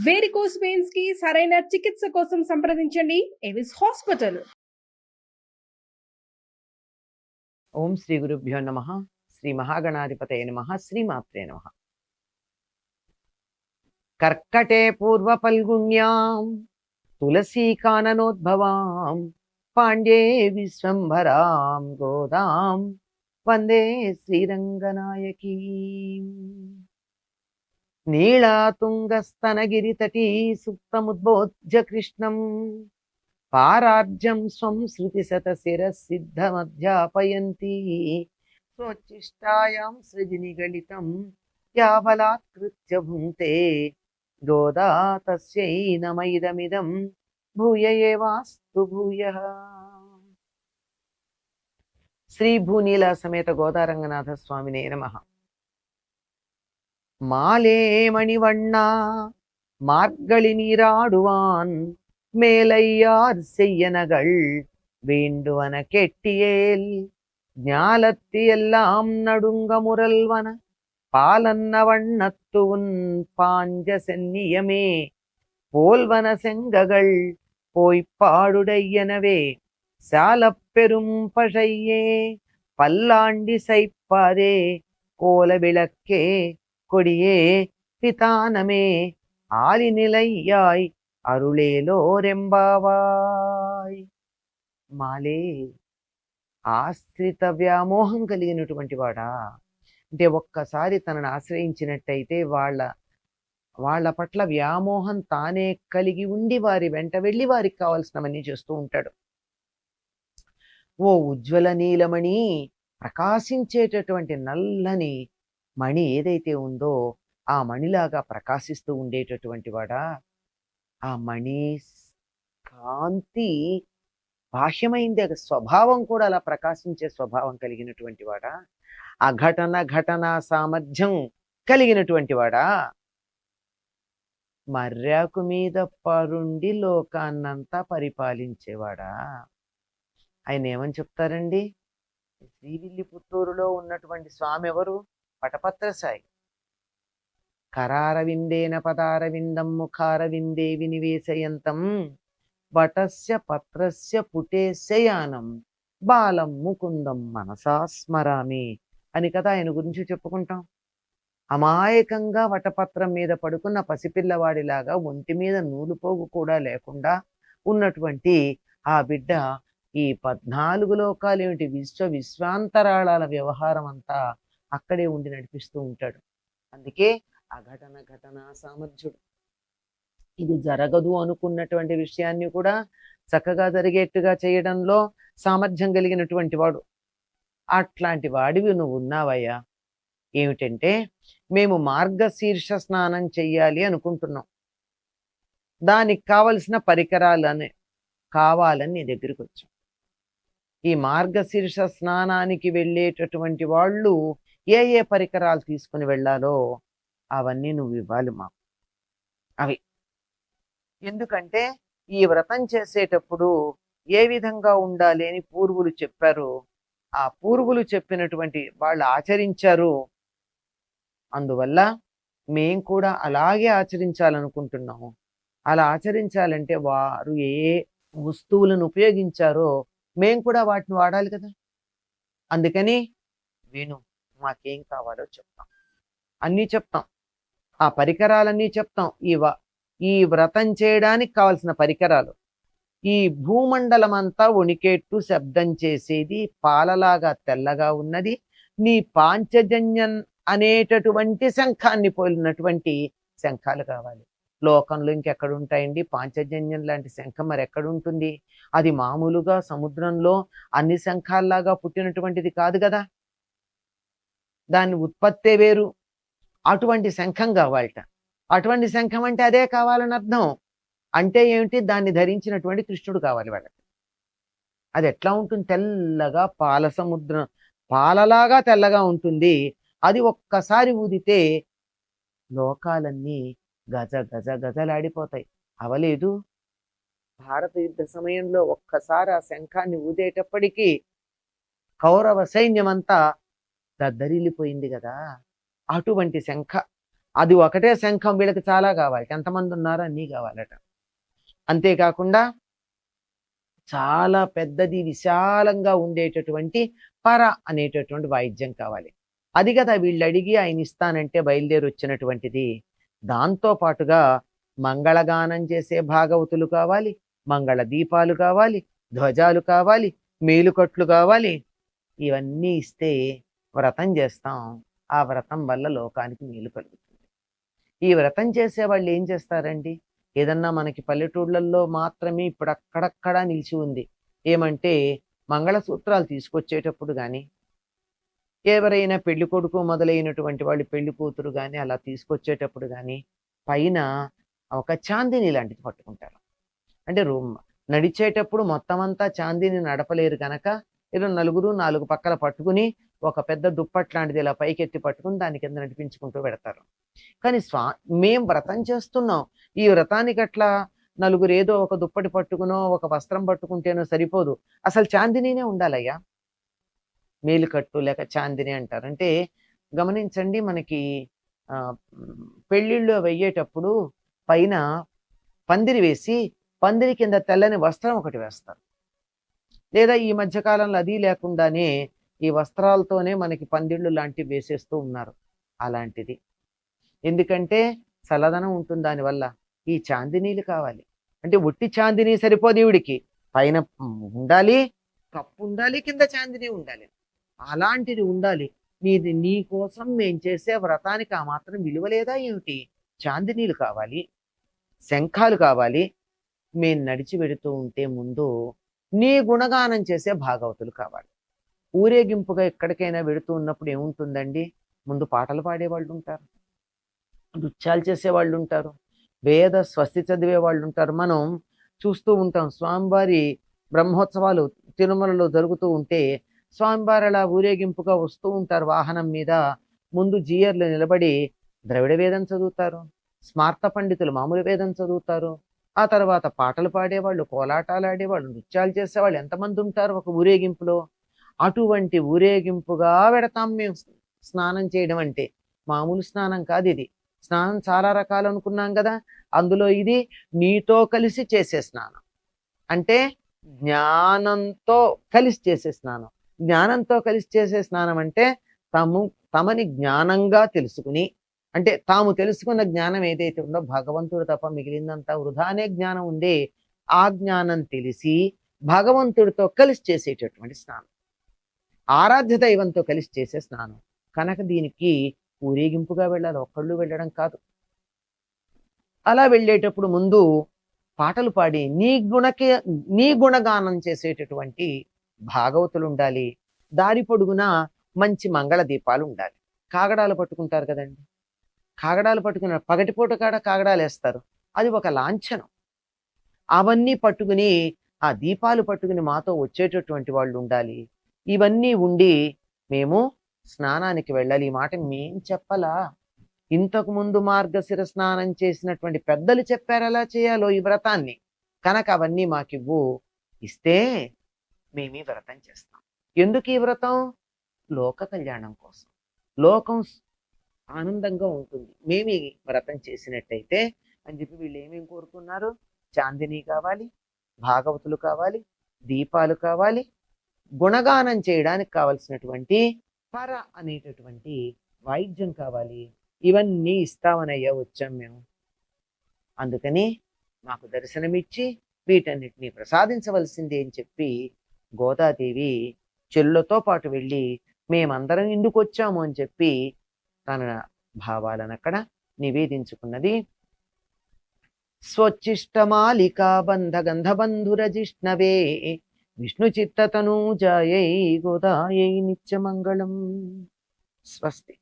Varicose veins కి సరైన చికిత్స కోసం సంప్రదించండి ఎవిస్ హాస్పిటల్. ఓం శ్రీ గురుభ్యో నమ. శ్రీ మహాగణాధిపతయ నమ. శ్రీమాత్రే నమ. కర్కటే పూర్వ ఫల్గుణ్యాం తులసీకాననోద్భవాం పాండ్యే విశ్వంభరాం గోదాం వందే శ్రీరంగనాయకీ. నీళాతుంగస్తనగిరితటీ సుప్తముద్బోధ్య కృష్ణం పారార్జం స్వం శృతిశతశిరసిద్ధమధ్యాపయంతి స్వోచ్ఛిష్టాయాం సృజినిగళితం యాబలాత్కృత్య భుంక్తే గోదా తస్యై నమైదమిదం భూయ ఏవాస్తు భూయః. శ్రీ భూనీల సమేత గోదారంగనాథ స్వామినే నమః. మాలే మణివண்ணా మార్గళి நீராடுவான் மேலையார் செய்யனகள் வேண்டுவன கெட்டியேல் ஞாலத்தி எல்லாம் நடுங்க முரல்வன பாலன்ன வண்ணத்து உன் பாஞ்ச சென்னியமே போல்வன செங்ககள் போய்ப்பாடுடையனவே சாலப் பெரும் பழையே பல்லாண்டி சைப்பாரே கோல விளக்கே கொடியே பிதானமே ஆலிநிலையாய் అరుళేలోరెంబావాయ్. మాలే ఆశ్రిత వ్యామోహం కలిగినటువంటి వాడా, అంటే ఒక్కసారి తనను ఆశ్రయించినట్టయితే వాళ్ళ పట్ల వ్యామోహం తానే కలిగి ఉండి వారి వెంట వెళ్ళి వారికి కావాల్సినవన్నీ చేస్తూ ఉంటాడు. ఓ ఉజ్వల నీలమణి, ప్రకాశించేటటువంటి నల్లని మణి ఏదైతే ఉందో ఆ మణిలాగా ప్రకాశిస్తూ ఉండేటటువంటి వాడా, ఆ మణి కాంతి బాహ్యమైంది, స్వభావం కూడా అలా ప్రకాశించే స్వభావం కలిగినటువంటి వాడా, అఘటన ఘటన సామర్థ్యం కలిగినటువంటి వాడా, మర్యాకు మీద పరుండి లోకాన్నంతా పరిపాలించేవాడా. ఆయన ఏమని చెప్తారండి? శ్రీవిల్లిపుత్తూరులో ఉన్నటువంటి స్వామి ఎవరు? పటపత్రసాయి. కరారవిందేన పదారవిందం ముఖారవిందే వినివేశయంతం వటస్య పత్రస్య పుటేశయానం బాలం ముకుందం మనసా స్మరామి అని కదా ఆయన గురించి చెప్పుకుంటాం. అమాయకంగా వటపత్రం మీద పడుకున్న పసిపిల్లవాడిలాగా ఒంటి మీద నూలుపోగు కూడా లేకుండా ఉన్నటువంటి ఆ బిడ్డ ఈ 14 లోకాలు ఏమిటి, విశ్వాంతరాళాల వ్యవహారం అంతా అక్కడే ఉండి నడిపిస్తూ ఉంటాడు. అందుకే అఘటన ఘటన సామర్థ్యుడు. ఇది జరగదు అనుకున్నటువంటి విషయాన్ని కూడా చక్కగా జరిగేట్టుగా చేయడంలో సామర్థ్యం కలిగినటువంటి వాడు. అట్లాంటి వాడివి నువ్వు ఉన్నావయ్యా. ఏమిటంటే, మేము మార్గశీర్ష స్నానం చెయ్యాలి అనుకుంటున్నాం, దానికి కావలసిన పరికరాలని కావాలని నీ దగ్గరికి వచ్చాం. ఈ మార్గశీర్ష స్నానానికి వెళ్ళేటటువంటి వాళ్ళు ఏ ఏ పరికరాలు తీసుకుని వెళ్ళాలో అవన్నీ నువ్వు ఇవ్వాలి మాకు. అవి ఎందుకంటే ఈ వ్రతం చేసేటప్పుడు ఏ విధంగా ఉండాలి అని పూర్వులు చెప్పారు. ఆ పూర్వులు చెప్పినటువంటి వాళ్ళు ఆచరించారు. అందువల్ల మేం కూడా అలాగే ఆచరించాలనుకుంటున్నాము. అలా ఆచరించాలంటే వారు ఏ వస్తువులను ఉపయోగించారో మేం కూడా వాటిని వాడాలి కదా. అందుకని విను, మాకేం కావాలో చెప్తాం, అన్నీ చెప్తాం, ఆ పరికరాలన్నీ చెప్తాం. ఈ వ్రతం చేయడానికి కావలసిన పరికరాలు, ఈ భూమండలం అంతా వణికేట్టు శబ్దం చేసేది, పాలలాగా తెల్లగా ఉన్నది, నీ పాంచజన్యం అనేటటువంటి శంఖాన్ని పోలినటువంటి శంఖాలు కావాలి. లోకంలో ఇంకెక్కడ ఉంటాయండి పాంచజన్యం లాంటి శంఖం? మరి ఎక్కడుంటుంది? అది మామూలుగా సముద్రంలో అన్ని శంఖాల్లాగా పుట్టినటువంటిది కాదు కదా, దాని ఉత్పత్తే వేరు. అటువంటి శంఖం కావాలట. అటువంటి శంఖం అంటే అదే కావాలని అర్థం. అంటే ఏమిటి? దాన్ని ధరించినటువంటి కృష్ణుడు కావాలి వాళ్ళకి. అది ఎట్లా ఉంటుంది? తెల్లగా పాల సముద్రం పాలలాగా తెల్లగా ఉంటుంది. అది ఒక్కసారి ఊదితే లోకాలన్నీ గజ గజ గజలాడిపోతాయి. అవలేదు, భారత యుద్ధ సమయంలో ఒక్కసారి ఆ శంఖాన్ని ఊదేటప్పటికీ కౌరవ సైన్యమంతా దద్దరిల్లిపోయింది కదా. అటువంటి శంఖ అది ఒకటే శంఖం వీళ్ళకి చాలా కావాలి, ఎంతమంది ఉన్నారో అన్నీ కావాలట. అంతేకాకుండా చాలా పెద్దది విశాలంగా ఉండేటటువంటి పర అనేటటువంటి వాయిద్యం కావాలి. అది కదా వీళ్ళు అడిగి ఆయన ఇస్తానంటే బయలుదేరి వచ్చినటువంటిది. దాంతో పాటుగా మంగళగానం చేసే భాగవతులు కావాలి, మంగళ దీపాలు కావాలి, ధ్వజాలు కావాలి, మేలుకట్లు కావాలి. ఇవన్నీ ఇస్తే వ్రతం చేస్తాం. ఆ వ్రతం వల్ల లోకానికి మేలు కలుగుతుంది. ఈ వ్రతం చేసే వాళ్ళు ఏం చేస్తారండి? ఏదన్నా మనకి పల్లెటూళ్ళల్లో మాత్రమే ఇప్పుడు అక్కడక్కడా నిలిచి ఉంది. ఏమంటే మంగళసూత్రాలు తీసుకొచ్చేటప్పుడు కానీ, ఎవరైనా పెళ్లి కొడుకు మొదలైనటువంటి వాళ్ళు పెళ్లి కూతురు కానీ అలా తీసుకొచ్చేటప్పుడు కానీ పైన ఒక చాందిని లాంటిది పట్టుకుంటారు. అంటే నడిచేటప్పుడు మొత్తం అంతా చాందిని నడపలేరు కనుక ఏదో నలుగురు నాలుగు పక్కల పట్టుకుని ఒక పెద్ద దుప్పట్ లాంటిది ఇలా పైకెత్తి పట్టుకుని దాని కింద నడిపించుకుంటూ పెడతారు. కానీ మేం వ్రతం చేస్తున్నాం. ఈ వ్రతానికి అట్లా నలుగురు ఏదో ఒక దుప్పటి పట్టుకునో ఒక వస్త్రం పట్టుకుంటేనో సరిపోదు. అసలు చాందినీనే ఉండాలయ్యా. మేలుకట్టు లేక చాందిని అంటారు. అంటే గమనించండి, మనకి పెళ్ళిళ్ళు వెయ్యేటప్పుడు పైన పందిరి వేసి పందిరి కింద తెల్లని వస్త్రం ఒకటి వేస్తారు. లేదా ఈ మధ్యకాలంలో అది లేకుండానే ఈ వస్త్రాలతోనే మనకి పందిళ్ళు లాంటివి వేసేస్తూ ఉన్నారు. అలాంటిది ఎందుకంటే చల్లదనం ఉంటుంది దానివల్ల. ఈ చాందినీలు కావాలి. అంటే ఒట్టి చాందిని సరిపోదు, ఈవిడికి పైన ఉండాలి, కప్పు ఉండాలి, కింద చాందిని ఉండాలి. అలాంటిది ఉండాలి. నీ కోసం మేం చేసే వ్రతానికి ఆ మాత్రం విలువ లేదా ఏమిటి? చాందినీలు కావాలి, శంఖాలు కావాలి. మేము నడిచి వెడుతూ ఉంటే ముందు నీ గుణగానం చేసే భాగవతులు కావాలి. ఊరేగింపుగా ఎక్కడికైనా వెడుతూ ఉన్నప్పుడు ఏముంటుందండి? ముందు పాటలు పాడేవాళ్ళు ఉంటారు, నృత్యాలు చేసేవాళ్ళు ఉంటారు, వేద స్వస్తి చదివే వాళ్ళు ఉంటారు. మనం చూస్తూ ఉంటాం, స్వామివారి బ్రహ్మోత్సవాలు తిరుమలలో జరుగుతూ ఉంటే స్వామివారు అలా ఊరేగింపుగా వస్తూ ఉంటారు వాహనం మీద. ముందు జీయర్లు నిలబడి ద్రవిడ వేదం చదువుతారు, స్మార్త పండితులు మామూలు వేదం చదువుతారు. ఆ తర్వాత పాటలు పాడేవాళ్ళు, కోలాటాలు ఆడేవాళ్ళు, నృత్యాలు చేసేవాళ్ళు ఎంతమంది ఉంటారు ఒక ఊరేగింపులో. అటువంటి ఊరేగింపుగా పెడతాం మేము స్నానం చేయడం అంటే. మామూలు స్నానం కాదు ఇది. స్నానం చాలా రకాలు అనుకున్నాం కదా, అందులో ఇది నీతో కలిసి చేసే స్నానం. అంటే జ్ఞానంతో కలిసి చేసే స్నానం. జ్ఞానంతో కలిసి చేసే స్నానం అంటే తమని జ్ఞానంగా తెలుసుకుని, అంటే తాము తెలుసుకున్న జ్ఞానం ఏదైతే ఉందో భగవంతుడు తప్ప మిగిలిందంతా వృధానే జ్ఞానం ఉండే, ఆ జ్ఞానం తెలిసి భగవంతుడితో కలిసి చేసేటటువంటి స్నానం, ఆరాధ్య దైవంతో కలిసి చేసే స్నానం కనుక దీనికి ఊరేగింపుగా వెళ్ళాలి, ఒక్కళ్ళు వెళ్ళడం కాదు. అలా వెళ్ళేటప్పుడు ముందు పాటలు పాడి నీ గుణగానం చేసేటటువంటి భాగవతులు ఉండాలి. దారి పొడుగున మంచి మంగళ దీపాలు ఉండాలి. కాగడాలు పట్టుకుంటారు కదండి, కాగడాలు పట్టుకున్న పగటిపూట కాడ కాగడాలు వేస్తారు, అది ఒక లాంఛనం. అవన్నీ పట్టుకుని ఆ దీపాలు పట్టుకుని మాతో వచ్చేటటువంటి వాళ్ళు ఉండాలి. ఇవన్నీ ఉండి మేము స్నానానికి వెళ్ళాలి. ఈ మాట మేం చెప్పలా, ఇంతకు ముందు మార్గశిర స్నానం చేసినటువంటి పెద్దలు చెప్పారు ఎలా చేయాలో ఈ వ్రతాన్ని. కనుక అవన్నీ మాకివ్వు, ఇస్తే మేము ఈ వ్రతం చేస్తాం. ఎందుకు ఈ వ్రతం? లోక కళ్యాణం కోసం, లోకం ఆనందంగా ఉంటుంది మేము ఈ వ్రతం చేసినట్టయితే అని చెప్పి వీళ్ళు ఏమేమి కోరుకున్నారు? చాందిని కావాలి, భాగవతులు కావాలి, దీపాలు కావాలి, గుణగానం చేయడానికి కావలసినటువంటి పర అనేటటువంటి వాయిద్యం కావాలి. ఇవన్నీ ఇస్తామనయ్యా వచ్చాం మేము. అందుకని మాకు దర్శనమిచ్చి వీటన్నిటినీ ప్రసాదించవలసింది అని చెప్పి గోదాదేవి చెల్లుతో పాటు వెళ్ళి మేమందరం ఇందుకు వచ్చాము అని చెప్పి తన భావాలను అక్కడ నివేదించుకున్నది. స్వచ్చిష్టమాలికా బంధ గంధబంధురజిష్ణవే విష్ణు చిత్తతనూజాయై గోదాయై నిత్యమంగళం. స్వస్తి.